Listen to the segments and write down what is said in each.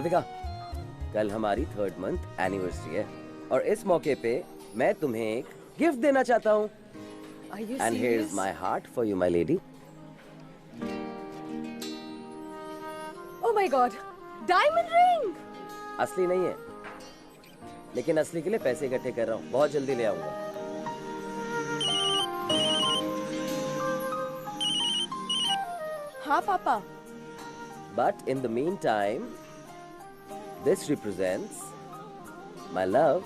मालविका, कल हमारी 3rd month anniversary है और इस मौके पे मैं तुम्हें एक गिफ्ट देना चाहता हूँ। And here's my heart for you, my lady. Oh my God, diamond ring! असली नहीं है, लेकिन असली के लिए पैसे इकट्ठे कर रहा हूँ। बहुत जल्दी ले आऊंगा। हाँ पापा। But in the meantime, this represents my love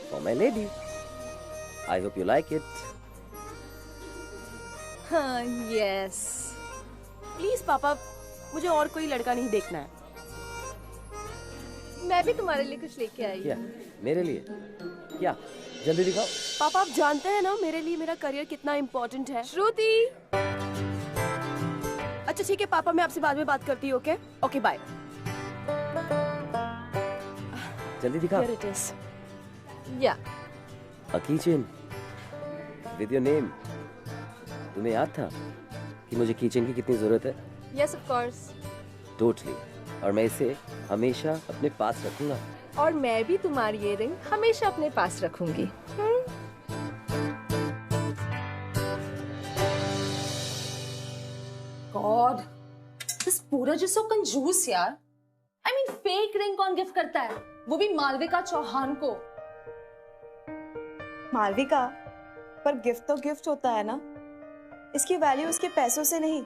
for my lady. I hope you like it. हाँ, yes. प्लीज पापा, मुझे और कोई लड़का नहीं देखना है। मैं भी तुम्हारे लिए कुछ लेके आई क्या? मेरे लिए? क्या? जल्दी दिखाओ। पापा, आप जानते हैं ना मेरे लिए मेरा करियर कितना इम्पोर्टेंट है। श्रुति। अच्छा ठीक है पापा, मैं आपसे बाद में बात करती हूँ। ओके? Okay, bye. जल्दी दिखा। Here it is. Yeah. A keychain with your name. तुम्हें याद था कि मुझे कीचेन की कितनी जरूरत है? Yes, of course. Totally. और मैं इसे हमेशा अपने पास रखूंगा। और मैं भी तुम्हारी ये रिंग हमेशा अपने पास रखूंगी। God, this पूरा जो सो कंजूस यार। I mean, फेक रिंग कौन गिफ्ट करता है? वो भी मालविका चौहान को। मालविका, पर गिफ्ट तो गिफ्ट होता है ना। इसकी वैल्यू उसके पैसों से नहीं,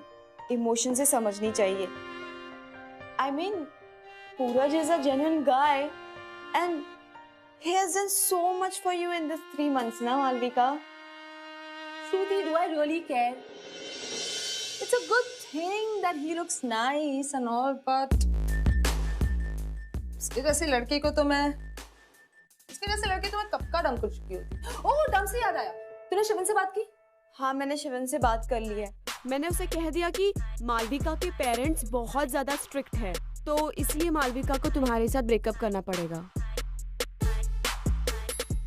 इमोशन से समझनी चाहिए। I mean, Pooraj is a genuine guy and he has done so much for you in this 3 months now, Malvika. Shruti, do I really care? It's a good thing that he looks nice and all, but इसके जैसे लड़के को तो मैं कब का डंक कर चुकी होती। ओह, डंक से याद आया, तूने शिवन से बात की? हाँ, मैंने शिवन से बात कर ली है। मैंने उसे कह दिया कि मालविका के पेरेंट्स बहुत ज्यादा स्ट्रिक्ट हैं, तो इसलिए मालविका को तुम्हारे साथ ब्रेकअप करना पड़ेगा।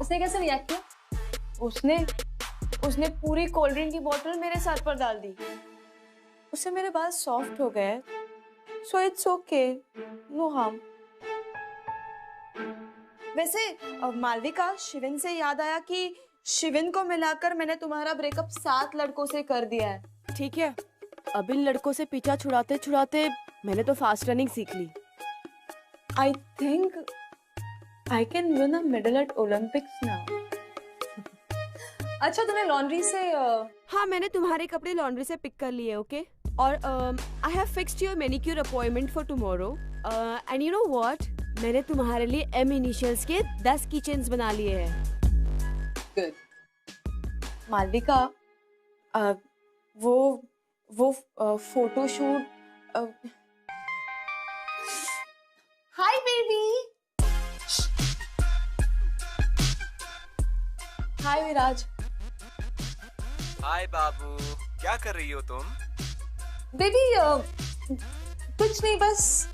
उसने कैसे रिएक्ट किया? उसने पूरी कोल्ड ड्रिंक की बोतल मेरे सर पर डाल दी। उससे मेरे बाल सॉफ्ट हो गए, so it's okay, no harm. वैसे मालविका, शिवन से याद आया कि शिवन को मिलाकर मैंने तुम्हारा ब्रेकअप 7 लड़कों से कर दिया है। ठीक है, अब इन लड़कों से पीछा छुड़ाते छुड़ाते मैंने तो फास्ट रनिंग सीख ली। I think I can win a medal at Olympics now. अच्छा, तूने लॉन्ड्री से हाँ, मैंने तुम्हारे कपड़े लॉन्ड्री से पिक कर लिए। ओके? और I have fixed your manicure appointment for tomorrow. And you know what, मैंने तुम्हारे लिए M इनिशियल्स के 10 कीचेन्स बना लिए हैं। गुड। मालविका, वो फोटोशूट। Hi baby. हाय विराज। हाय बाबू, क्या कर रही हो तुम? बेबी, कुछ नहीं, बस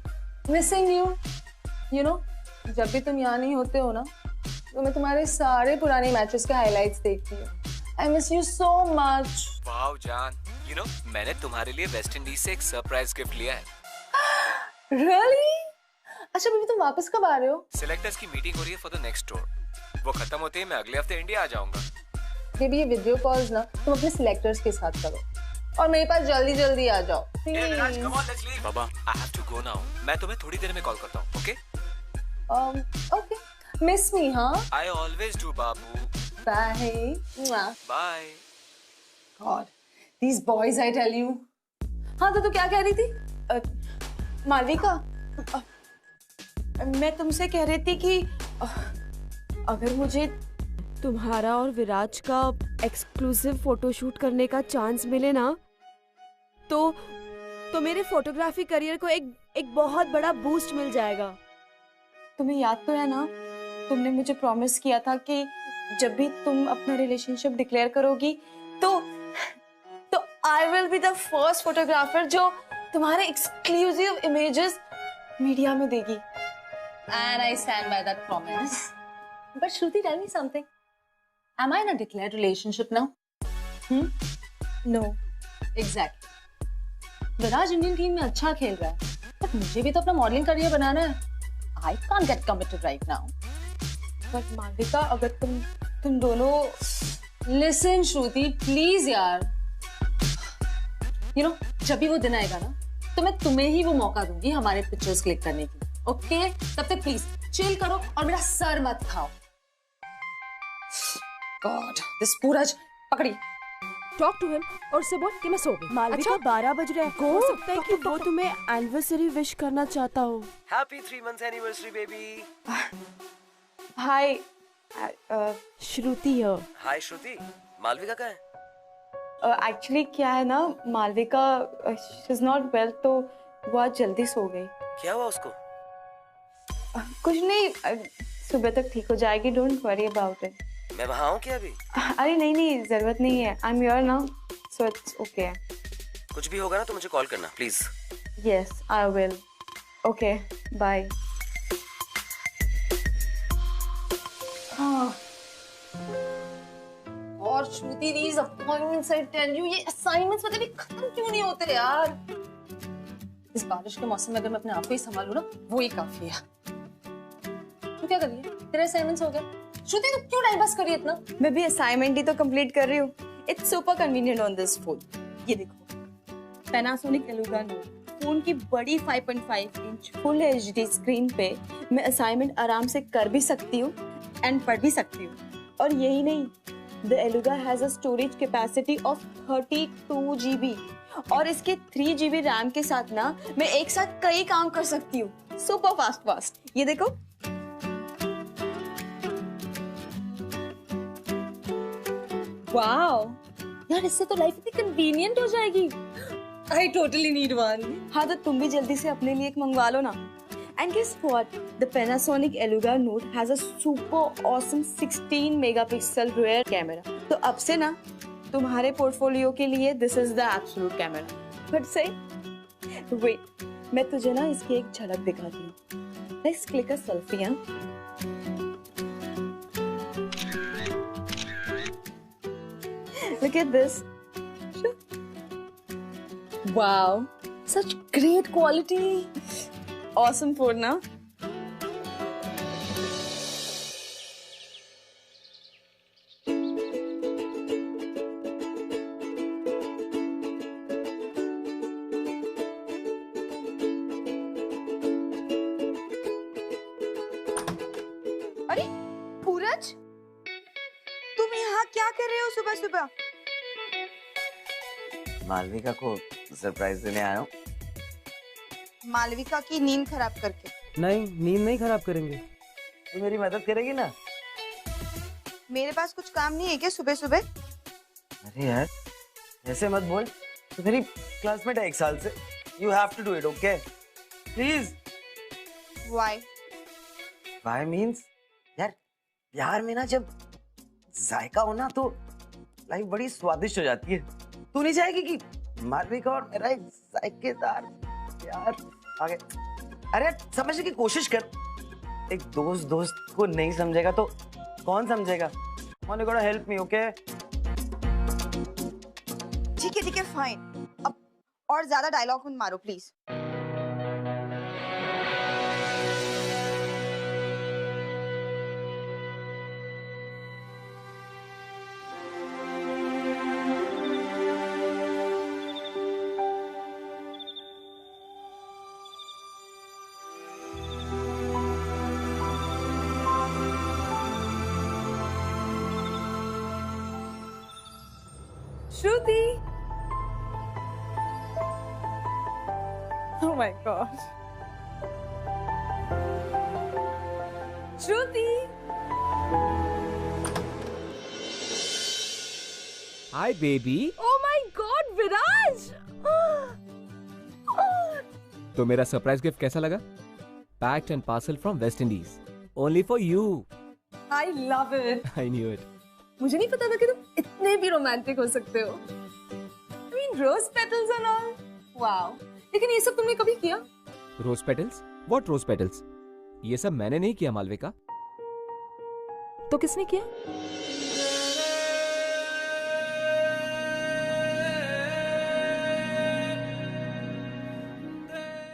मिसिंग यू। यू नो, जब भी तुम यहाँ नहीं होते हो ना, तो मैं तुम्हारे सारे पुराने मैचेस के हाइलाइट्स देखती हूँ। I miss you so much. Wow जान, यू नो मैंने तुम्हारे लिए वेस्ट इंडीज से एक सरप्राइज गिफ्ट लिया है। Really? अच्छा बेबी, तुम वापस कब आ रहे हो? सिलेक्टर्स की मीटिंग हो रही है फॉर द नेक्स्ट टूर। वो खत्म होते ही मैं अगले हफ्ते इंडिया आ जाऊंगा। बेबी, ये वीडियो कॉल्स ना तुम अपने सिलेक्टर्स के साथ करो और मेरे पास जल्दी जल्दी आ जाओ। बाबा, I have to go now. मैं तुम्हें थोड़ी देर में कॉल करता हूँ, okay? Okay. Miss me, huh? I always do, Babu. Bye. Mwah. Bye. God, these boys, I tell you. हाँ, तो तू क्या कह रही थी? मालविका, मैं तुमसे कह रही थी कि अगर मुझे तुम्हारा और विराज का एक्सक्लूसिव फोटोशूट करने का चांस मिले ना, तो मेरे फोटोग्राफी करियर को एक बहुत बड़ा बूस्ट मिल जाएगा। तुम्हें याद तो है ना, तुमने मुझे प्रॉमिस किया था कि जब भी तुम अपना रिलेशनशिप डिक्लेयर करोगी तो I will be the first photographer जो तुम्हारे एक्सक्लूसिव इमेजेस मीडिया में देगी। And I stand by that promise. But Shruti, tell me something. Am I in a declared relationship now? No. Exactly. Viraj Indian team में अच्छा खेल रहा है, but मुझे भी तो अपना मॉडलिंग करियर बनाना है। I can't get committed right now. But Malvika अगर तुम दोनों Listen, Shruti, please यार. You know, जब भी वो दिन आएगा ना, तो मैं तुम्हें ही वो मौका दूंगी हमारे पिक्चर्स क्लिक करने की. Okay? तब तक प्लीज चिल करो और मेरा सर मत खाओ. God, this सूरज पकड़ी. टॉक टू हिम और से बोल कि मैं सो गई. मालविका 12 बज रहे हैं. हो सकता है कि वो तुम्हें एनिवर्सरी विश करना चाहता हो. Happy 3 months anniversary, baby. हाय श्रुति है. Hi, Shruti. मालविका कहाँ है? एक्चुअली क्या है ना, Malvika she is not well, तो वो आज जल्दी सो गई. क्या हुआ उसको? कुछ नहीं, सुबह तक ठीक हो जाएगी. Don't worry about it. मैं वहाँ हूँ क्या अभी? अरे नहीं, जरूरत नहीं है. I am here now, so it's okay. कुछ भी होगा ना तो मुझे कॉल करना please. Yes I will. Okay bye. और Shruti, these appointments, I tell you, ये assignments पता नहीं खत्म क्यों नहीं होते यार. इस बारिश के मौसम में अगर मैं अपने आप को ही संभालूं ना, वो ही काफी है. तू क्या कर रही है? तेरे assignments हो गए? श्रुति, तू क्यों टाइम पास कर रही है इतना? मैं भी असाइनमेंट ही तो कंप्लीट कर रही हूँ. It's super convenient on this phone. ये देखो, पैनासोनिक एलुगा नोट फोन की बड़ी 5.5 इंच फुल एचडी स्क्रीन पे मैं असाइनमेंट आराम से कर भी सकती हूँ एंड पढ़ भी सकती हूँ. और यही नहीं, the Eluga has a storage capacity of 32 GB और इसके 3 GB रैम के साथ ना मैं एक साथ कई काम कर सकती हूँ. Super fast. ये देखो. वाओ यार, इससे तो लाइफ इतनी कन्वीनियंट हो जाएगी. I totally need one. हाँ, तो तुम भी जल्दी से अपने लिए एक मंगवा लो ना. And guess what? The Panasonic Eluga Note has a super awesome 16 megapixel rear camera. तो अब से ना तुम्हारे पोर्टफोलियो के लिए this is the absolute camera. But say, wait, मैं तुझे ना इसकी एक झलक दिखाती हूँ. Let's click a selfie, हाँ? Look at this. Wow, such great quality. Awesome phone, ना? अरे सूरज, तुम यहाँ क्या कर रहे हो सुबह सुबह? मालविका को सरप्राइज देने आया हूँ. मालविका की नींद खराब करके. नहीं, नींद नहीं खराब करेंगे. तो मेरी मदद करेगी ना? मेरे पास कुछ काम नहीं है क्या सुबह सुबह? अरे यार, ऐसे मत बोल. तो मेरी क्लासमेट है 1 साल से. You have to do it, okay? Please. Why? Why means यार, प्यार में ना जब जायका हो ना तो लाइफ बड़ी स्वादिष्ट हो जाती है. तू नहीं चाहेगी कि मालविका और मेरा एक जायकेदार प्यार आगे? अरे समझने की कोशिश कर. एक दोस्त को नहीं समझेगा तो कौन समझेगा? You gotta help me, okay? ठीक है फाइन. अब और ज्यादा डायलॉग मत मारो please. Shruti. Oh my gosh. Shruti. Hi, baby. Oh my God, विराज! तो मेरा सरप्राइज गिफ्ट कैसा लगा? Packed and parcel from West Indies. Only for you. I love it. I knew it. मुझे नहीं पता था कि तुम इतने भी रोमांटिक हो सकते हो. I mean, rose petals and all. Wow. लेकिन ये सब तुमने कभी किया? Rose petals? What rose petals? ये सब मैंने नहीं किया मालविका. तो किसने किया?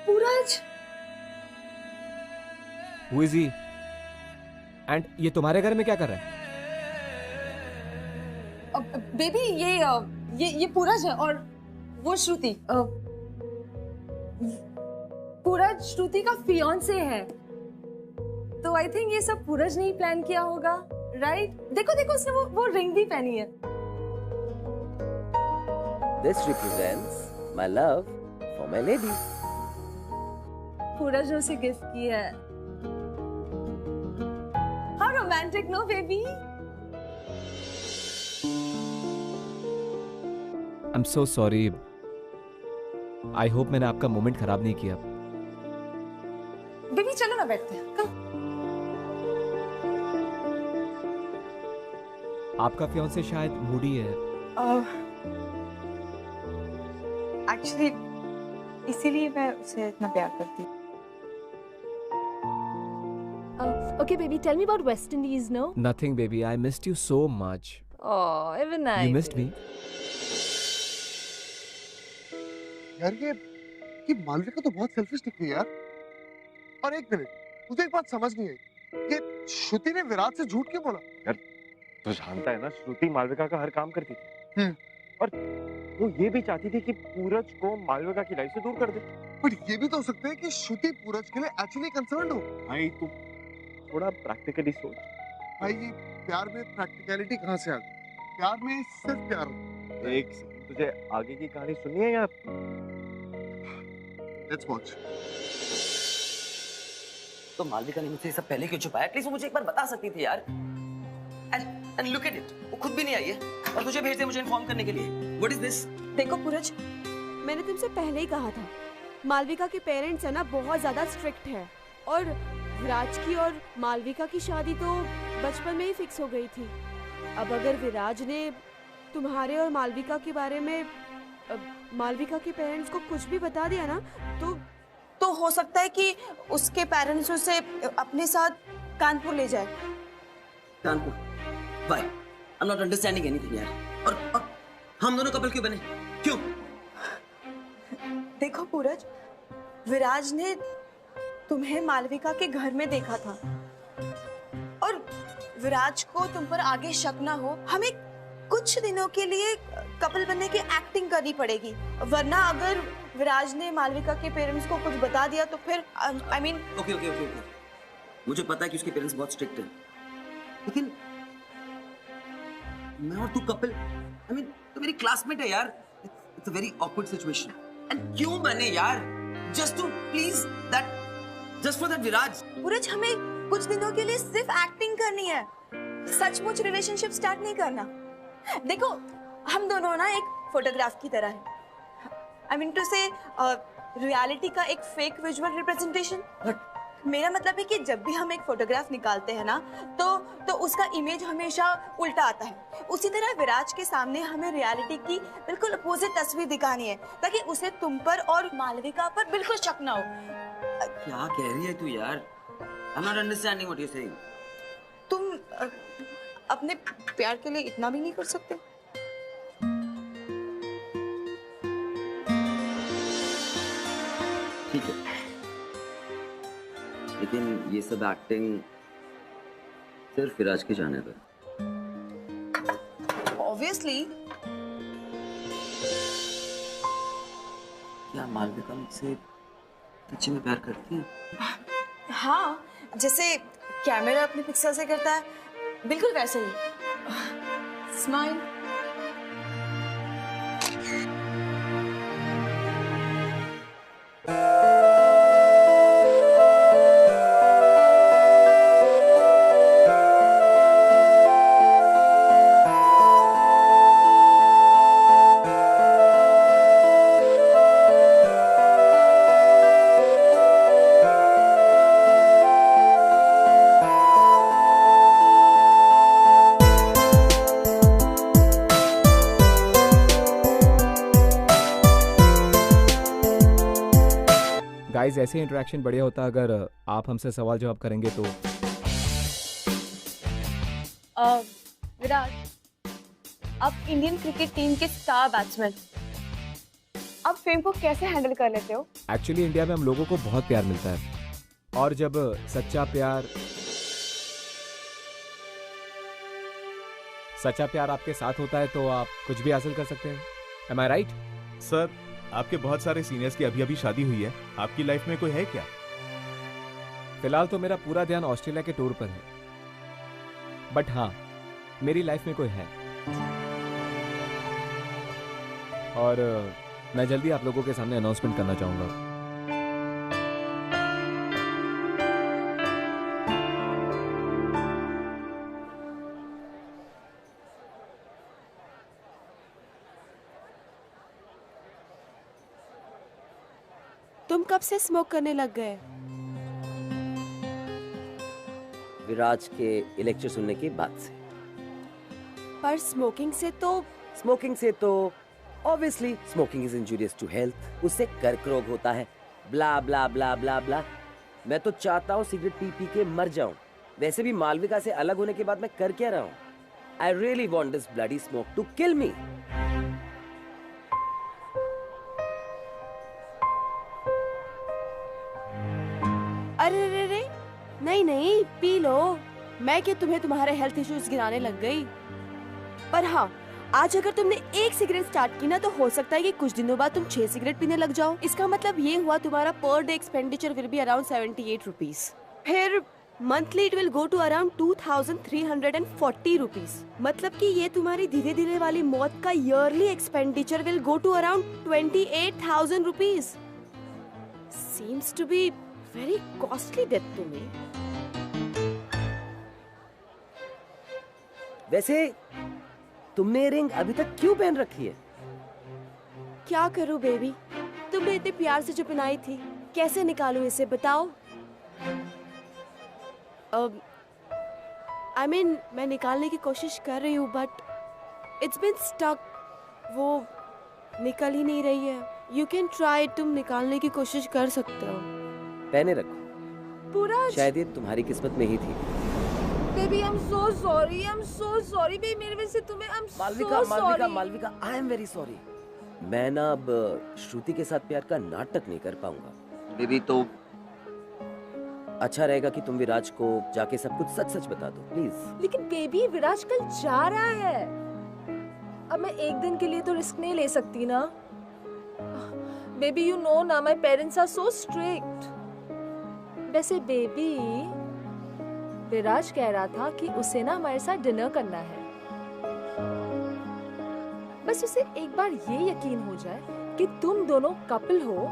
पूरज. Who is he? And ये तुम्हारे घर में क्या कर रहा है? बेबी ये पूरज है और वो श्रुति। पूरज श्रुति का फियांसे है, तो आई थिंक ये सब पूरज ने ही प्लान किया होगा, राइट? देखो देखो उसने वो रिंग भी पहनी है। This represents my love for my lady. पूरज ने उसे गिफ्ट की है। How romantic, no baby? I'm so sorry. I hope मैंने आपका मोमेंट खराब नहीं किया। बेबी चलो ना बैठते हैं। Come. आपका फियांसे शायद मूडी है। एक्चुअली इसीलिए मैं उसे इतना प्यार करती हूँ। Okay, baby, tell me about West Indies, no? Nothing, baby. I missed you so much. Oh, even I. You missed me. यार ये मालविका तो बहुत सेल्फिश दिख रही है यार। और एक मिनट, मुझे एक बात समझ नहीं आई, ये श्रुति ने विराट से झूठ क्यों बोला? यार तो जानता है ना, श्रुति मालविका का हर काम करती थी और वो ये भी चाहती थी कि पूरज को मालविका की लाइफ से दूर कर दे। पर ये भी तो हो सकता है कि श्रुति पूरज के लिए एक्चुअली कंसर्न्ड हो। भाई तू थोड़ा प्रैक्टिकली सोच। भाई ये प्यार में प्रैक्टिकलिटी कहाँ से आ गई? प्यार में सिर्फ प्यार हो। एक सेकंड, तुझे आगे की कहानी सुननी है या? Let's watch. तो मालविका ने मुझसे ये सब पहले क्यों छुपाया? एटलीस्ट वो मुझे एक बार बता सकती थी यार। एंड लुक एट इट, वो खुद भी नहीं आई है और तुझे भेज दे मुझे इन्फॉर्म करने के लिए। What is this? देखो पूरज, मैंने तुमसे पहले ही कहा था, मालविका के पेरेंट्स है ना बहुत ज्यादा स्ट्रिक्ट है, और विराज की और मालविका की शादी तो बचपन में ही फिक्स हो गई थी। अब अगर विराज ने तुम्हारे और मालविका के बारे में मालविका के पेरेंट्स को कुछ भी बता दिया ना, तो हो सकता है कि उसके पेरेंट्स उसे अपने साथ कानपुर ले जाए। Kanpur? Why? I'm not understanding anything यार। और हम दोनों कपल क्यों बने? क्यों? देखो पूरज, विराज ने तुम्हें मालविका के घर में देखा था और विराज को तुम पर आगे शक ना हो, हमें कुछ दिनों के लिए कपल बनने की एक्टिंग करनी पड़ेगी, वरना अगर विराज ने मालविका के पेरेंट्स को कुछ बता दिया तो फिर आई मीन। ओके मुझे पता है कि उसके पेरेंट्स बहुत स्ट्रिक्ट हैं, लेकिन मैं और तू कपल, आई मीन तो मेरी क्लासमेट है यार। It's a very awkward situation. And क्यों बने यार? Just to please that, just for that Viraj. Pooraj, हमें कुछ दिनों के लिए सिर्फ एक्टिंग करनी है, सचमुच रिलेशनशिप स्टार्ट नहीं करना। देखो हम दोनों ना एक फोटोग्राफ की तरह है, आई मीन टू से रियलिटी का एक फेक विजुअल रिप्रेजेंटेशन। मेरा मतलब है कि जब भी हम एक फोटोग्राफ निकालते हैं ना, तो उसका इमेज हमेशा उल्टा आता है। उसी तरह विराज के सामने हमें रियलिटी की बिल्कुल अपोजिट तस्वीर दिखानी है, ताकि उसे तुम पर और मालविका पर बिल्कुल शक ना हो। क्या कह रही है तू यार? I'm not understanding what you're saying. तुम अपने प्यार के लिए इतना भी नहीं कर सकते? ठीक है, लेकिन ये सब एक्टिंग सिर्फ विराज के जाने पर। Obviously. क्या मालविका मुझसे सच्ची में प्यार करती है? हाँ, जैसे कैमरा अपने पिक्सल से करता है, बिल्कुल वैसे ही। स्माइल। गाइस, ऐसे इंटरेक्शन बढ़िया होता अगर आप हमसे सवाल जवाब करेंगे तो। विराट, आप इंडियन क्रिकेट टीम के स्टार बैट्समैन, आप फेम को कैसे हैंडल कर लेते हो? एक्चुअली इंडिया में हम लोगों को बहुत प्यार मिलता है, और जब सच्चा प्यार आपके साथ होता है तो आप कुछ भी हासिल कर सकते हैं। Am I right? सर, आपके बहुत सारे सीनियर्स की अभी अभी शादी हुई है, आपकी लाइफ में कोई है क्या? फिलहाल तो मेरा पूरा ध्यान ऑस्ट्रेलिया के टूर पर है, बट हाँ, मेरी लाइफ में कोई है और मैं जल्दी आप लोगों के सामने अनाउंसमेंट करना चाहूंगा। तुम कब से स्मोक करने लग गए? विराज के लेक्चर सुनने के बाद से। पर स्मोकिंग से तो obviously smoking is injurious to health. उससे कर्क रोग होता है, ब्ला ब्ला ब्ला ब्ला ब्ला। मैं तो चाहता हूँ सिगरेट पी पी के मर जाऊं। वैसे भी मालविका से अलग होने के बाद मैं कर क्या रहा हूँ? I really want this bloody smoke to kill me. अरे रे रे, नहीं पी लो। मैं क्या तुम्हें तुम्हारे हेल्थ इश्यूज गिराने लग गई? पर हाँ, आज अगर तुमने एक सिगरेट स्टार्ट की ना तो हो सकता है कि कुछ दिनों बाद तुम 6 सिगरेट पीने लग जाओ। इसका मतलब ये हुआ तुम्हारा per day expenditure will be around 78 rupees. फिर monthly it will go to around 2340 rupees. मतलब कि ये तुम्हारी धीरे धीरे वाली मौत का yearly expenditure will go to around 28,000 rupees. Seems to be very costly death to me. वैसे तुमने रिंग अभी तक क्यों पहन रखी है? क्या करूं बेबी, तुमने इतने प्यार से जो पहनाई थी, कैसे निकालूं इसे बताओ? I mean, मैं निकालने की कोशिश कर रही हूँ बट इट्स बीन स्टक। वो निकल ही नहीं रही है। यू कैन ट्राई, तुम निकालने की कोशिश कर सकते हो। पहने रखो। पूरा शायद ये तुम्हारी किस्मत में ही थी। Baby I am so sorry baby, मेरे वजह से तुम्हें I am Malvika I am very sorry. मैं ना अब श्रुति के साथ प्यार का नाटक नहीं कर पाऊंगा बेबी। तो अच्छा रहेगा कि तुम विराज को जाके सब कुछ सच सच बता दो प्लीज। लेकिन बेबी, विराज कल जा रहा है। अब मैं एक दिन के लिए तो रिस्क नहीं ले सकती ना। बेबी यू नो ना, my parents are so strict. वैसे बेबी, विराज कह रहा था कि उसे ना हमारे साथ डिनर करना है। बस उसे एक बार ये यकीन हो जाए कि तुम दोनों कपल हो,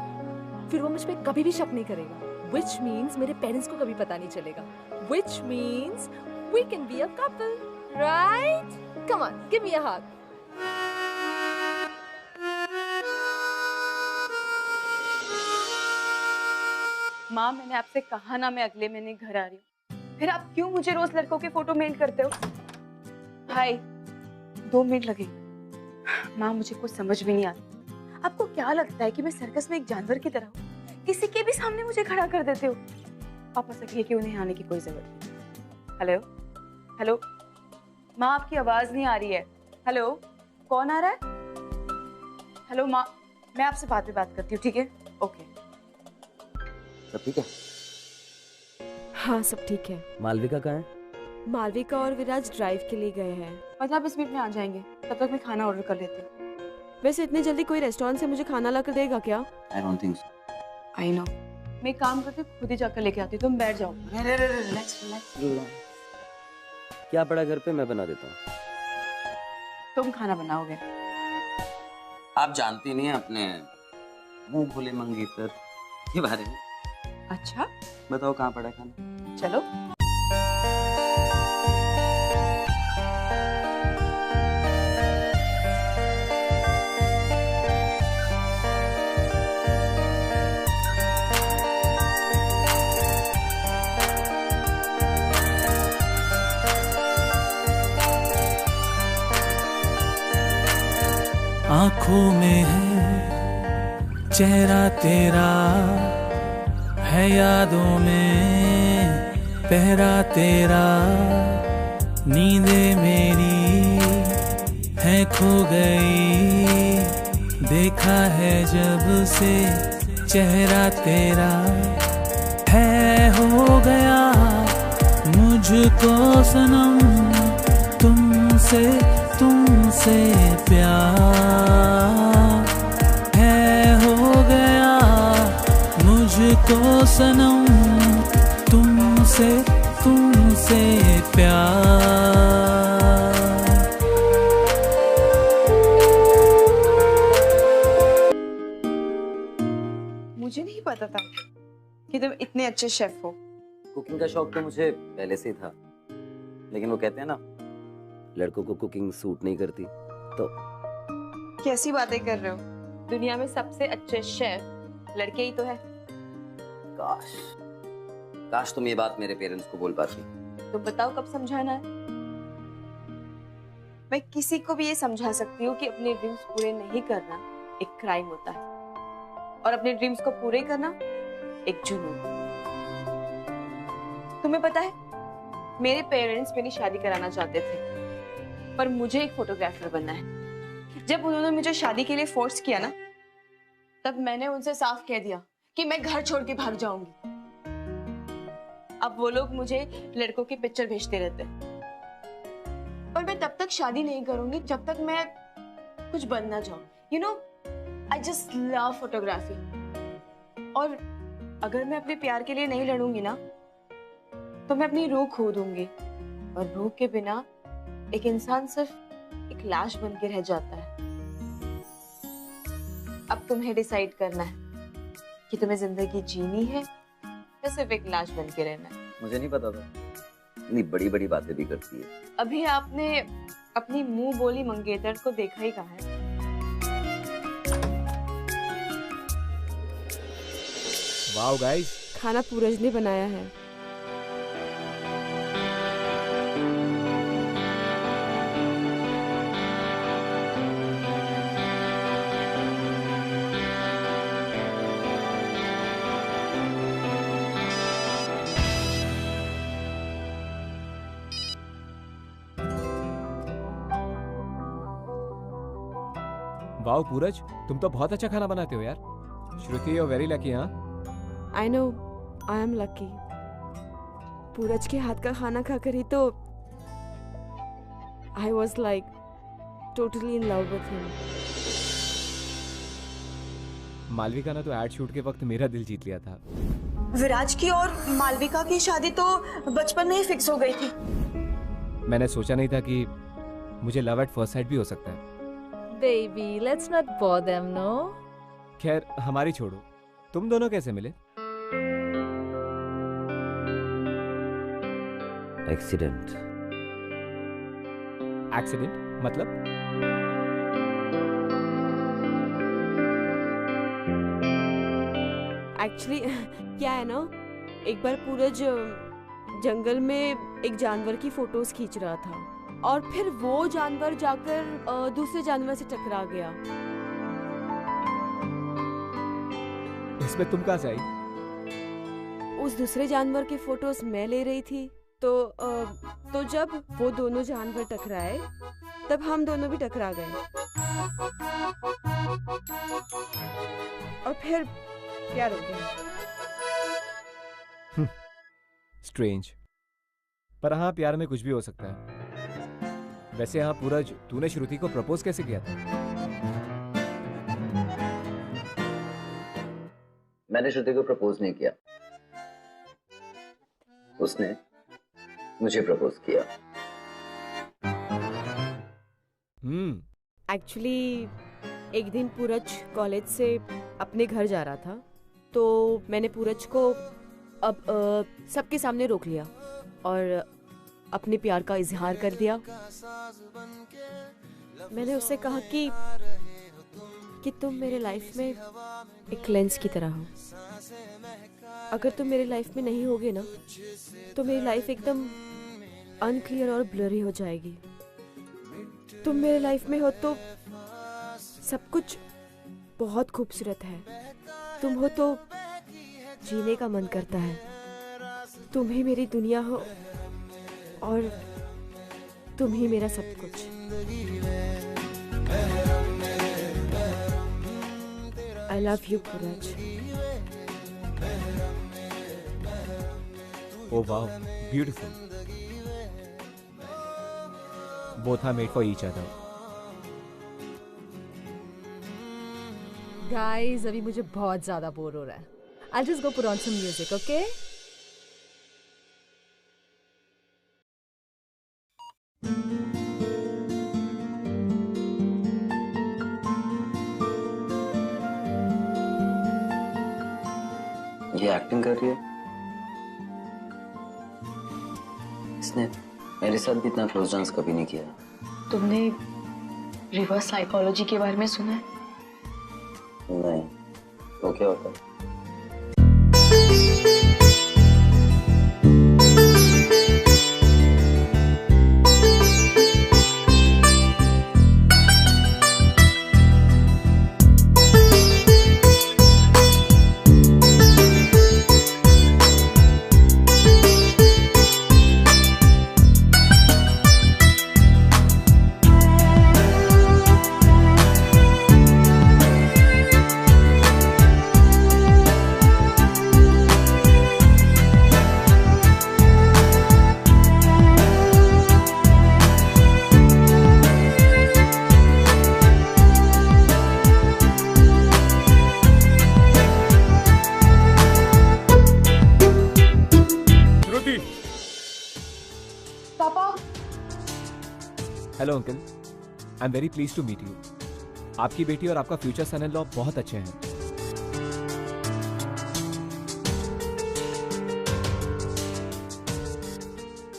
फिर वो मुझ पे कभी भी शक नहीं करेगा। Which means मेरे पेरेंट्स को कभी पता नहीं चलेगा। Which means we can be a couple, right? Come on, give me a hug. माँ, मैंने आपसे कहा ना मैं अगले महीने घर आ रही हूँ। फिर आप क्यों मुझे रोज लड़कों के फोटो मेल करते हो? हाय, 2 मिनट लगे। माँ, मुझे कुछ समझ भी नहीं आता। आपको क्या लगता है कि मैं सर्कस में एक जानवर की तरह हूँ? किसी के भी सामने मुझे खड़ा कर देते हो। वापस रखिए कि उन्हें आने की कोई जरूरत नहीं। हेलो हेलो माँ, आपकी आवाज नहीं आ रही है। हेलो, कौन आ रहा है? हेलो माँ, मैं आपसे बाद में बात करती हूँ, ठीक है? ओके। सब ठीक है? हाँ सब ठीक है। मालविका कहाँ है? मालविका और विराज ड्राइव के लिए गए हैं। मतलब 10 मिनट में आ जाएंगे, तब तक मैं खाना ऑर्डर कर लेती हूँ। वैसे इतने जल्दी कोई रेस्टोरेंट से मुझे खाना ला कर देगा क्या? I don't think so. I know. मैं काम करती हूँ, खुद ही जाकर लेके आती हूँ। तुम बैठ जाओ। रिलैक्स। क्या पड़ा घर पे, मैं बना देता हूँ। तुम खाना बनाओगे? आप जानती नहीं अपने मुंह भोले मंगेतर के बारे में। अच्छा, बताओ कहाँ पड़ा खाना? चलो। आँखों में है चेहरा तेरा, है यादों में पहरा तेरा। नींदें मेरी है खो गई, देखा है जब से चेहरा तेरा। है गया मुझको सनम तुमसे तुमसे प्यार है, हो गया मुझको सनम तुमसे तुमसे प्यार। मुझे नहीं पता था कि तुम इतने अच्छे शेफ हो। कुकिंग का शौक तो मुझे पहले से ही था, लेकिन वो कहते हैं ना लड़कों को कुकिंग सूट नहीं करती। तो कैसी बातें कर रहे हो? दुनिया में सबसे अच्छे शेफ लड़के ही तो है। काश काश तुम ये बात मेरे पेरेंट्स को बोल पाती। तो बताओ कब समझाना है? मैं किसी को भी ये समझा सकती हूँ कि अपने ड्रीम्स पूरे नहीं करना एक क्राइम होता है और अपने ड्रीम्स को पूरे करना एक जुनून। तुम्हें पता है मेरे पेरेंट्स मेरी शादी कराना चाहते थे, पर मुझे एक फोटोग्राफर बनना है। जब उन्होंने मुझे शादी के लिए फोर्स किया ना, तब मैंने उनसे साफ कह दिया कि मैं घर छोड़ के भाग जाऊंगी। अब वो लोग मुझे लड़कों की पिक्चर भेजते रहते हैं, पर मैं तब तक शादी नहीं करूंगी जब तक मैं कुछ बन ना जाऊं। You know, I just love photography. और अगर मैं अपने प्यार के लिए नहीं लड़ूंगी ना, तो मैं अपनी रूह खो दूंगी, और रूह के बिना एक इंसान सिर्फ एक लाश बन के रह जाता है। अब तुम्हें डिसाइड करना है कि तुम्हें जिंदगी जीनी है या सिर्फ एक लाश बन के रहना है। मुझे नहीं पता था इतनी बड़ी बड़ी बातें भी करती है। अभी आपने अपनी मुंह बोली मंगेतर को देखा ही कहाँ है? वाओ गाइस, खाना पूरज ने बनाया है। वाओ पूरज, तुम तो बहुत अच्छा खाना बनाते हो यार। Shruti you very lucky. हाँ, I know, I am lucky. Pooraj के हाथ का खाना खाकर ही तो I was like totally in love with him. Malvika ने तो एड शूट के वक्त मेरा दिल जीत लिया था। विराज की और मालविका की शादी तो बचपन में ही फिक्स हो गई थी। मैंने सोचा नहीं था कि मुझे लव एट फर्स्ट साइट भी हो सकता है। Baby, let's not bore them, no? खैर हमारी छोड़ो, तुम दोनों कैसे मिले? एक्सीडेंट। एक्सीडेंट मतलब? एक्चुअली क्या है ना, एक बार पूरज जंगल में एक जानवर की फोटोज खींच रहा था, और फिर वो जानवर जाकर दूसरे जानवर से टकरा गया। इसमें तुम कहाँ से आई? उस दूसरे जानवर की फोटोज मैं ले रही थी, तो जब वो दोनों जानवर टकराए, तब हम दोनों भी टकरा गए, और फिर प्यार हो गया। स्ट्रेंज, पर हाँ, प्यार में कुछ भी हो सकता है। वैसे हाँ पूरज, तूने श्रुति को प्रपोज कैसे किया था? मैंने श्रुति को प्रपोज नहीं किया, उसने मुझे प्रपोज किया। एक्चुअली एक दिन पूरज कॉलेज से अपने घर जा रहा था, तो मैंने पूरज को अब सबके सामने रोक लिया और अपने प्यार का इजहार कर दिया। मैंने उससे कहा कि तुम मेरे लाइफ में एक लेंस की तरह हो। अगर तुम मेरे लाइफ में नहीं होगे ना, तो मेरी लाइफ एकदम अनक्लियर और ब्लरी हो जाएगी। तुम मेरे लाइफ में हो तो सब कुछ बहुत खूबसूरत है। तुम हो तो जीने का मन करता है। तुम ही मेरी दुनिया हो और तुम ही मेरा सब कुछ। I love you, पूरज। Oh wow, beautiful. Both are made for each other. Guys, अभी मुझे बहुत ज़्यादा बोर हो रहा है. I'll just go put on some music, okay? ये एक्टिंग कर रही है। इसने मेरे साथ भी इतना क्लोज डांस कभी नहीं किया। तुमने रिवर्स साइकोलॉजी के बारे में सुना है? नहीं, तो क्या होता है? Hello uncle, I am very please to meet you. आपकी बेटी और आपका फ्यूचर सन इन लॉ बहुत अच्छे हैं.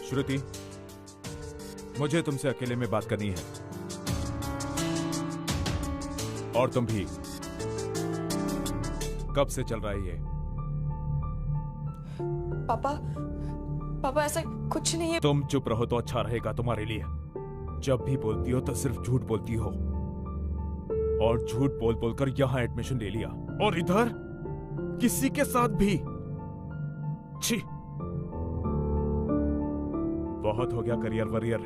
श्रुति, मुझे तुमसे अकेले में बात करनी है. और तुम भी. कब से चल रहा है ये? पापा ऐसा कुछ नहीं है. तुम चुप रहो तो अच्छा रहेगा तुम्हारे लिए. जब भी बोलती हो तो सिर्फ झूठ बोलती हो. और झूठ बोल बोलकर यहां एडमिशन ले लिया, और इधर किसी के साथ भी. छी, बहुत हो गया करियर वरियर.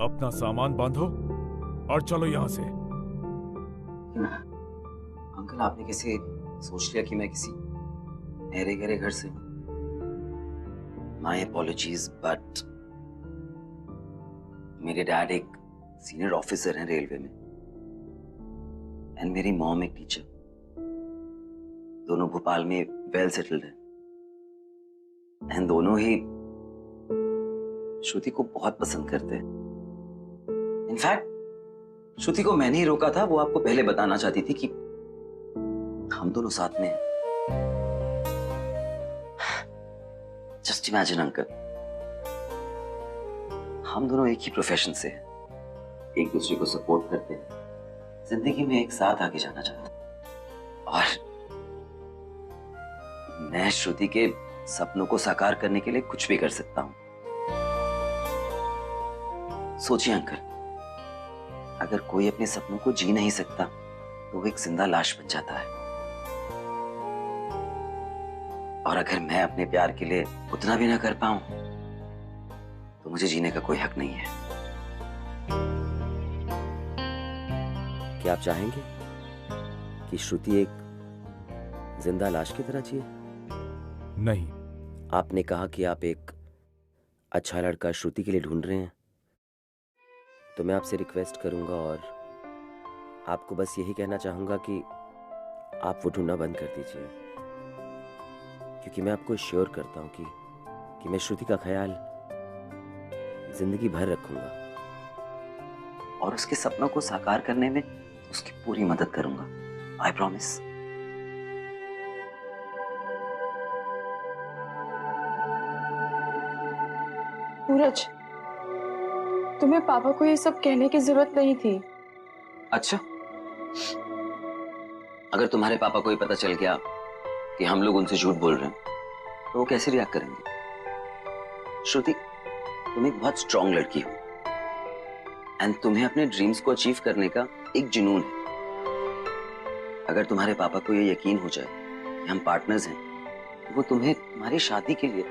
अपना सामान बांधो और चलो यहां से. अंकल, आपने कैसे सोच लिया कि मैं किसी मेरे गहरे घर से हूं? माय अपॉलॉजीज, बट मेरे डैड एक सीनियर ऑफिसर हैं रेलवे में, एंड मेरी मॉम एक टीचर. दोनों भोपाल में वेल सेटल्ड हैं, एंड दोनों ही श्रुति को बहुत पसंद करते हैं. इनफैक्ट श्रुति को मैंने ही रोका था. वो आपको पहले बताना चाहती थी कि हम दोनों साथ में हैं. जस्ट इमेजिन अंकल, हम दोनों एक ही प्रोफेशन से हैं, एक दूसरे को सपोर्ट करते हैं, जिंदगी में एक साथ आगे जाना चाहते हैं. और मैं श्रुति के सपनों को साकार करने के लिए कुछ भी कर सकता हूं. सोचिए अंकल, अगर कोई अपने सपनों को जी नहीं सकता तो वो एक जिंदा लाश बन जाता है. और अगर मैं अपने प्यार के लिए उतना भी ना कर पाऊं तो मुझे जीने का कोई हक नहीं है. क्या आप चाहेंगे कि श्रुति एक जिंदा लाश की तरह जिए? नहीं. आपने कहा कि आप एक अच्छा लड़का श्रुति के लिए ढूंढ रहे हैं, तो मैं आपसे रिक्वेस्ट करूंगा और आपको बस यही कहना चाहूंगा कि आप वो ढूंढना बंद कर दीजिए, क्योंकि मैं आपको श्योर करता हूं कि मैं श्रुति का ख्याल जिंदगी भर रखूंगा और उसके सपनों को साकार करने में उसकी पूरी मदद करूंगा. I promise. सूरज, तुम्हें पापा को ये सब कहने की जरूरत नहीं थी. अच्छा, अगर तुम्हारे पापा को ये पता चल गया कि हम लोग उनसे झूठ बोल रहे हैं तो वो कैसे रिएक्ट करेंगे? श्रुति, तुम एक बहुत स्ट्रांग लड़की हो, एंड तुम्हें अपने ड्रीम्स को अचीव करने का एक जुनून है. अगर तुम्हारे पापा को ये यकीन हो जाए कि हम पार्टनर्स हैं तो वो तुम्हें तुम्हारी शादी के लिए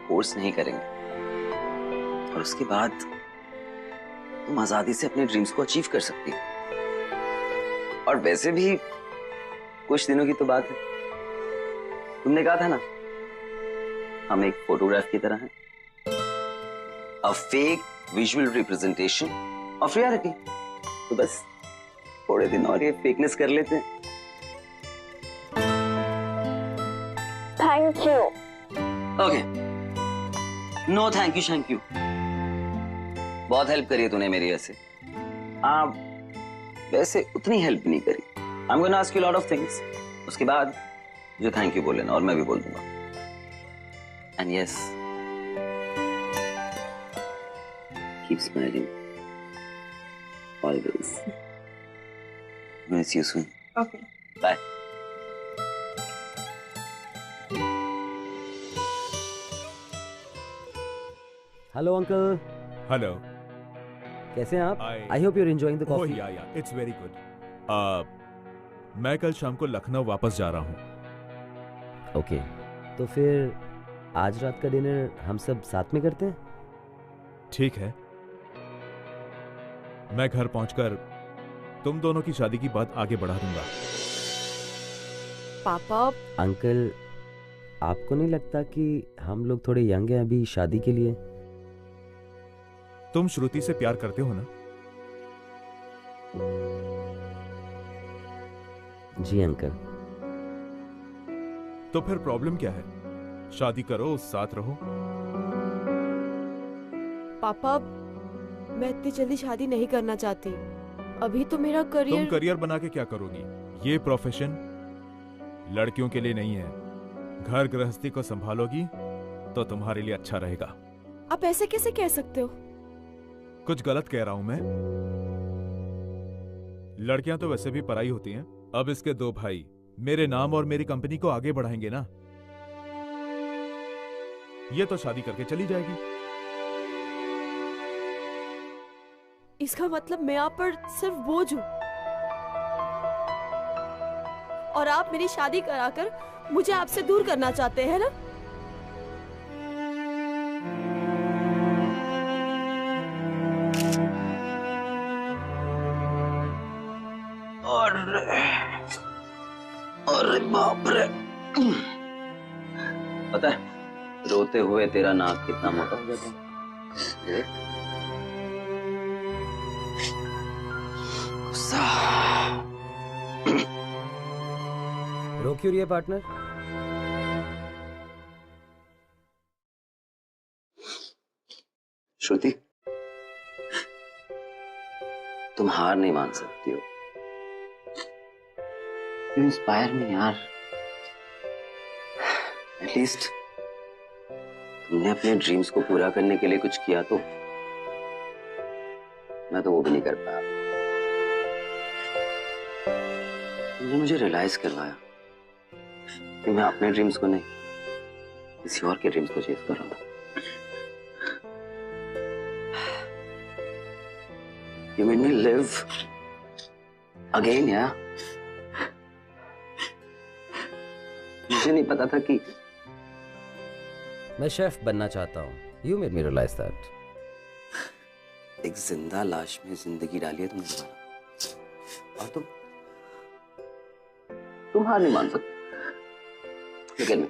फोर्स नहीं करेंगे, और उसके बाद तुम आजादी से अपने ड्रीम्स को अचीव कर सकती हो. और वैसे भी कुछ दिनों की तो बात है. तुमने कहा था ना हम एक फोटोग्राफ की तरह हैं, a fake visual representation of reality. तो बस थोड़े दिन और ये फेकनेस कर लेते हैं। Thank you. Okay, no thank you. बहुत हेल्प करी है तूने मेरी ऐसे। वैसे उतनी हेल्प नहीं करी। I am gonna ask you lot of things, उसके बाद जो थैंक यू बोल लेना, और मैं भी बोल दूंगा। And yes, keep smiling always. Miss you soon. Okay, bye. Hello uncle. Hello. कैसे हैं आप? I hope you are enjoying the coffee. या इट्स वेरी गुड। मैं कल शाम को लखनऊ वापस जा रहा हूँ। ओके, तो फिर आज रात का डिनर हम सब साथ में करते हैं? ठीक है। मैं घर पहुंचकर तुम दोनों की शादी की बात आगे बढ़ा दूंगा। पापा। अंकल, आपको नहीं लगता कि हम लोग थोड़े यंग हैं अभी शादी के लिए? तुम श्रुति से प्यार करते हो ना? जी अंकल। तो फिर प्रॉब्लम क्या है? शादी करो, साथ रहो। पापा, मैं इतनी जल्दी शादी नहीं करना चाहती। अभी तो मेरा करियर। तुम करियर बना के क्या करोगी? ये प्रोफेशन लड़कियों के लिए नहीं है। घर गृहस्थी को संभालोगी तो तुम्हारे लिए अच्छा रहेगा। आप ऐसे कैसे कह सकते हो? कुछ गलत कह रहा हूं मैं? लड़कियां तो वैसे भी पराई होती हैं। अब इसके दो भाई मेरे नाम और मेरी कंपनी को आगे बढ़ाएंगे ना। ये तो शादी करके चली जाएगी। इसका मतलब मैं आप पर सिर्फ बोझ हूं और आप मेरी शादी कराकर मुझे आपसे दूर करना चाहते हैं ना? अरे बाप रे, पता है रोते हुए तेरा नाक कितना मोटा हो जाता है। रो क्यों रही है पार्टनर? श्रुति, तुम हार नहीं मान सकती हो। यू इंस्पायर मी यार। एटलीस्ट तुमने अपने ड्रीम्स को पूरा करने के लिए कुछ किया तो। मैं तो वो भी नहीं कर पाया। तुमने मुझे रियलाइज करवाया कि मैं अपने ड्रीम्स को नहीं, किसी और के ड्रीम्स को चेस कर रहा था। You made me live again, yeah? मुझे नहीं पता था कि मैं शेफ बनना चाहता हूँ। You made me realize that. एक जिंदा लाश में जिंदगी डाली है तुमने दोबारा, और तुम हार नहीं मान सकते। लेकिन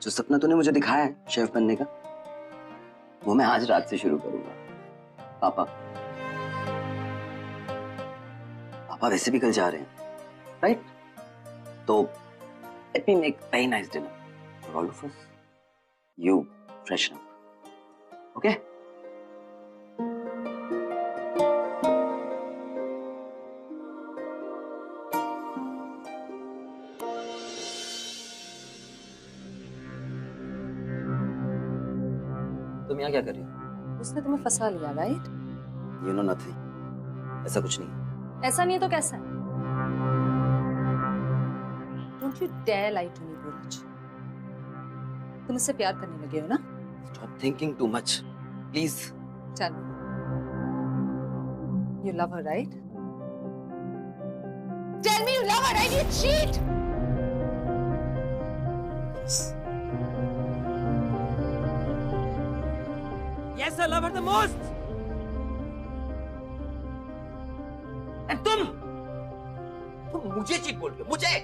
जो सपना तूने मुझे दिखाया है शेफ बनने का, वो मैं आज रात से शुरू करूंगा। पापा वैसे भी कल जा रहे हैं, राइट? तो let me make very nice dinner for all of us. You freshen up, okay? तुम यहाँ क्या कर रही हो? उसने तुम्हें फंसा लिया, राइट? यू नो नथिंग, ऐसा कुछ नहीं। ऐसा नहीं है तो कैसा है? Don't you dare lie to me, Buraj. तुम उससे प्यार करने लगे हो ना? Stop thinking too much, please. Tell me. You love her, right? Tell me you love her, right? You cheat! Yes, I love her the most. And तुम मुझे cheat बोल रहे हो? मुझे?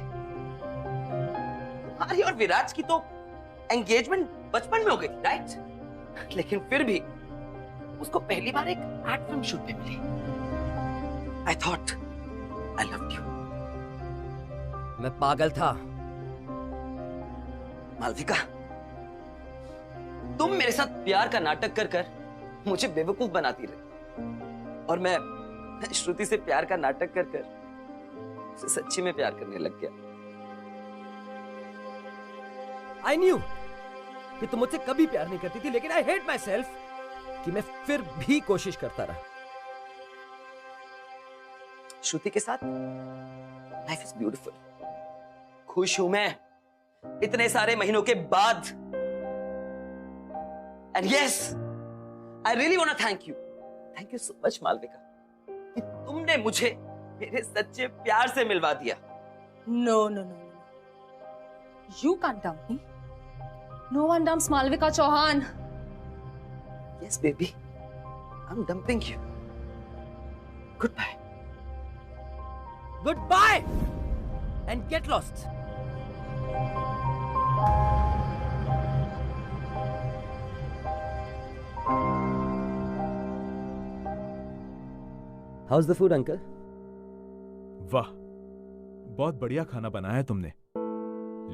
तुम्हारी और विराज की तो एंगेजमेंट बचपन में हो गई थी, राइट? लेकिन फिर भी उसको पहली बार एक आर्ट फिल्म शूट पे मिली। I thought I loved you. मैं पागल था। मालविका, तुम मेरे साथ प्यार का नाटक कर कर मुझे बेवकूफ बनाती रही और मैं श्रुति से प्यार का नाटक कर कर उसे सच्ची में प्यार करने लग गया। I knew कि तुम मुझसे कभी प्यार नहीं करती थी, लेकिन I hate myself कि मैं फिर भी कोशिश करता रहा। श्रुति के साथ लाइफ इज ब्यूटीफुल। खुश हूं मैं इतने सारे महीनों के बाद। And yes, I really want to thank you. Thank you so much Malvika कि तुमने मुझे मेरे सच्चे प्यार से मिलवा दिया। No, no, no, no. You can't dump me. No one dumps Malvika Chauhan. Yes, baby. I'm dumping you. Goodbye. Goodbye and get lost. How's the food, uncle? वाह, बहुत बढ़िया खाना बनाया है तुमने।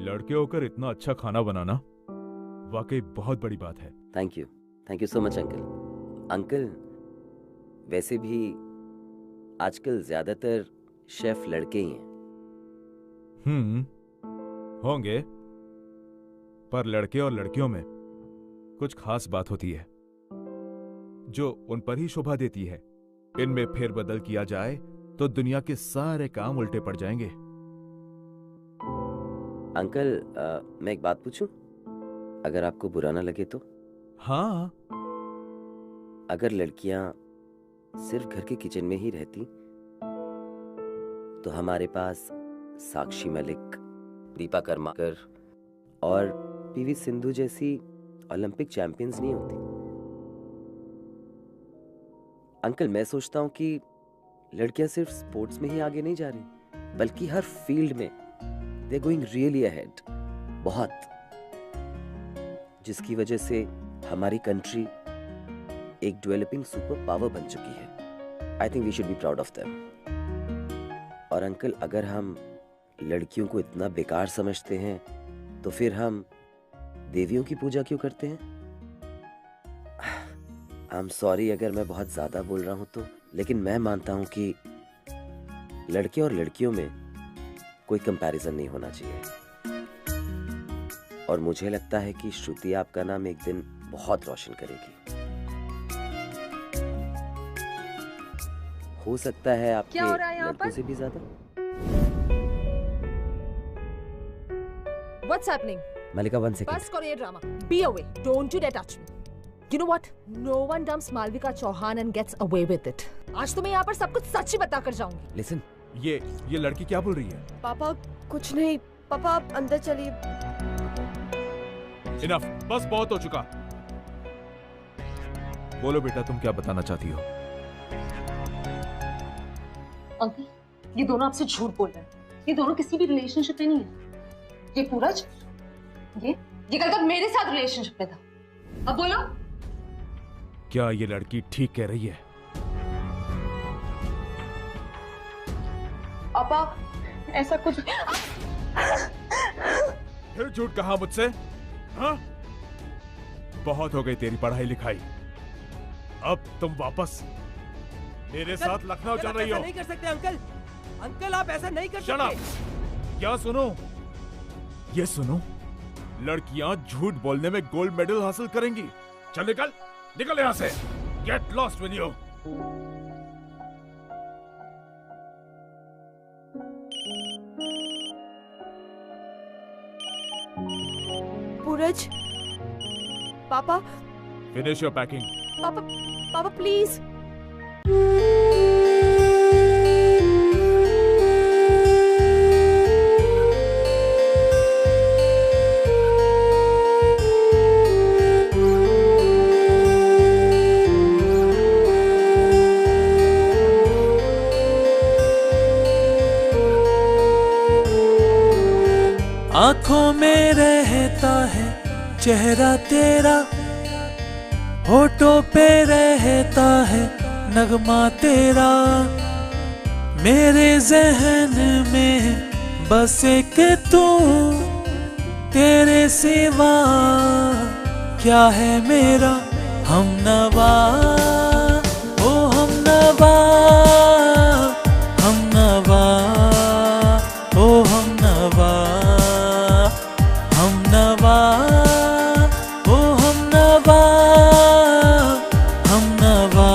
लड़के होकर इतना अच्छा खाना बनाना वाकई बहुत बड़ी बात है। Thank you so much uncle. Uncle, वैसे भी आजकल ज्यादातर शेफ लड़के ही हैं। होंगे, पर लड़के और लड़कियों में कुछ खास बात होती है जो उन पर ही शोभा देती है। इनमें फेरबदल किया जाए तो दुनिया के सारे काम उल्टे पड़ जाएंगे। अंकल, मैं एक बात पूछूं? अगर आपको बुरा ना लगे तो? हाँ। अगर लड़कियां सिर्फ घर के किचन में ही रहती तो हमारे पास साक्षी मलिक, दीपा कर्माकर और पीवी सिंधु जैसी ओलंपिक चैंपियंस नहीं होती। अंकल, मैं सोचता हूं कि लड़कियां सिर्फ स्पोर्ट्स में ही आगे नहीं जा रही, बल्कि हर फील्ड में दे गोइंग रियली अहेड, बहुत, जिसकी वजह से हमारी कंट्री एक डेवलपिंग सुपर पावर बन चुकी है। I think we should be proud of them. और अंकल, अगर हम लड़कियों को इतना बेकार समझते हैं तो फिर हम देवियों की पूजा क्यों करते हैं? आई एम सॉरी अगर मैं बहुत ज्यादा बोल रहा हूं तो, लेकिन मैं मानता हूं कि लड़के और लड़कियों में कोई कंपैरिजन नहीं होना चाहिए। और मुझे लगता है कि श्रुति आपका नाम एक दिन बहुत रोशन करेगी। हो सकता है आपके लड़कों से भी ज्यादा। What's happening? Malika, 1 second. बस करो ये drama. Be away. Don't you dare touch me. You know what? No one dumps Malvika Chauhan and gets away with it. आज तो मैं यहाँ पर सब कुछ सच ही बता कर जाऊंगी। Listen. ये लड़की क्या बोल रही है? पापा कुछ नहीं। पापा आप अंदर चलिए। Enough. बस बहुत हो चुका। बोलो बेटा, तुम क्या बताना चाहती हो? अंकल, ये दोनों आपसे झूठ बोल रहे हैं। ये दोनों किसी भी रिलेशनशिप में नहीं है। ये पूरज, ये कल तक मेरे साथ रिलेशनशिप में था। अब बोलो। क्या ये लड़की ठीक कह रही है? पापा, ऐसा कुछ फिर झूठ कहा मुझसे? हाँ? बहुत हो गई तेरी पढ़ाई लिखाई। अब तुम वापस मेरे साथ लखनऊ चल रही हो। नहीं कर सकते अंकल। अंकल, आप ऐसा नहीं कर सकते। क्या सुनो? ये सुनो, लड़कियां झूठ बोलने में गोल्ड मेडल हासिल करेंगी, चल निकल, निकल यहाँ से। Get lost with you. Pooraj, पापा, फिनिश योर पैकिंग। पापा, पापा प्लीज। आंखों में रहता है चेहरा तेरा, होठों पे रहता है नगमा तेरा, मेरे जहन में बस एक तू, तेरे सिवा क्या है मेरा हमनवा, ओ हमनवा, हमनवा, ओ हमनवा, हमनवा, ओ हमनवा, हमनवा,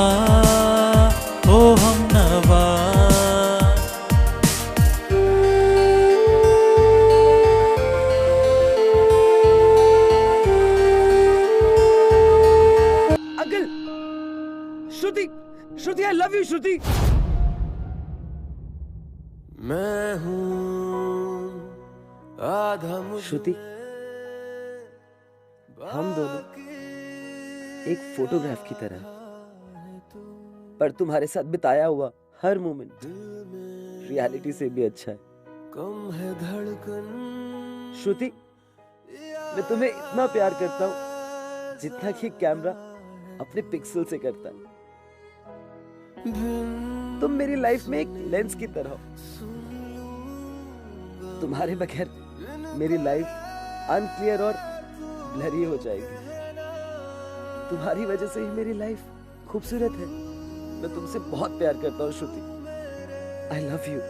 ओ हमनवा। Uncle, Shruti, Shruti, I love you Shruti. मैं हूँ आधा श्रुति, हम दोनों एक फोटोग्राफ की तरह, पर तुम्हारे साथ बिताया हुआ हर मोमेंट रियलिटी से भी अच्छा है। कम है धड़कन। श्रुति, मैं तुम्हें इतना प्यार करता हूँ जितना कि कैमरा अपने पिक्सल से करता है। तुम मेरी लाइफ में एक लेंस की तरह हो। तुम्हारे बगैर मेरी लाइफ अनक्लियर और ब्लरी हो जाएगी। तुम्हारी वजह से ही मेरी लाइफ खूबसूरत है। मैं तुमसे बहुत प्यार करता हूँ श्रुति। I love you.